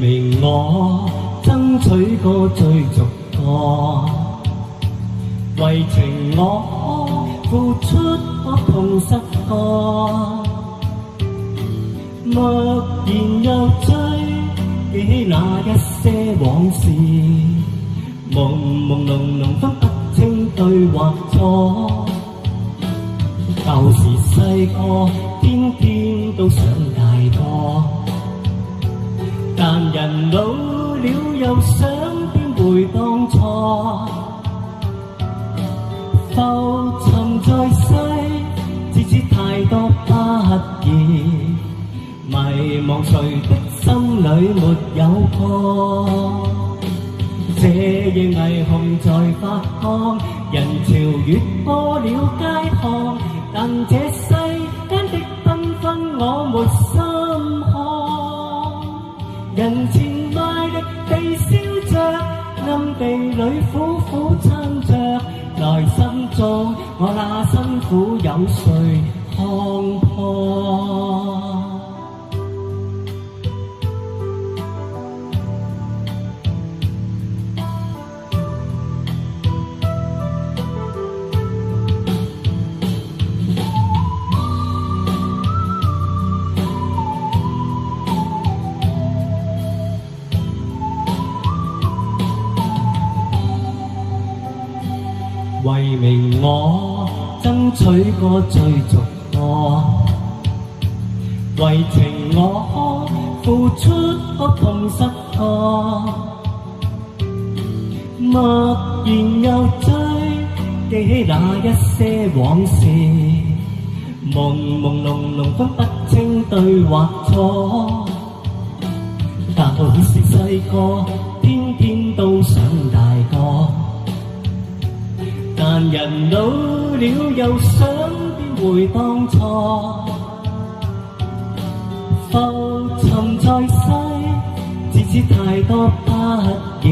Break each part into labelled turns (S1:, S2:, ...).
S1: 明我爭取過追逐過，為情我付出過痛失過，默然又追記那一些往事，朦朦朧朧分不清對或錯。舊時細個天天都想大個，但人老了又想邊會當初，浮沉在世，只知太多不易，迷茫誰的心裏沒有過。這夜霓虹在發光，人潮越過了街巷，但這世間的繽紛我沒心看。人前賣力地笑着，暗地裏苦苦撐着，內心中我那辛苦有誰看破？為明我爭取過追逐過，為情我付出過痛失過，默然又追記起那一些往事，朦朦朧朧分不清對或錯。舊時細個天天都想大個，但人老了又想邊會當初，浮沉在世，只知太多不易，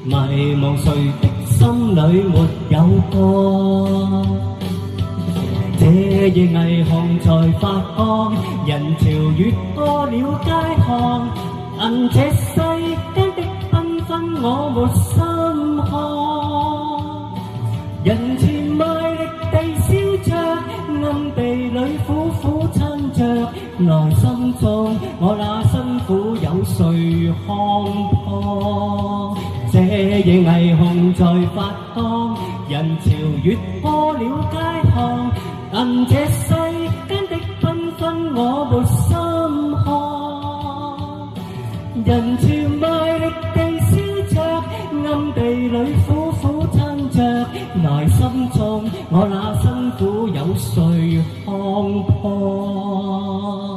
S1: 迷茫誰的心裏沒有過。這夜霓虹在發光，人潮越過了街巷，但這世間的繽紛我沒心看。人前賣力地笑着，暗地裏苦苦撐着，內心中我那辛苦有誰看破？這夜霓虹在發光，人潮越過了街巷，但這世間的繽紛我沒心看。人潮賣力地笑着，暗地裏苦苦撐着，內心中我那辛苦有誰看破？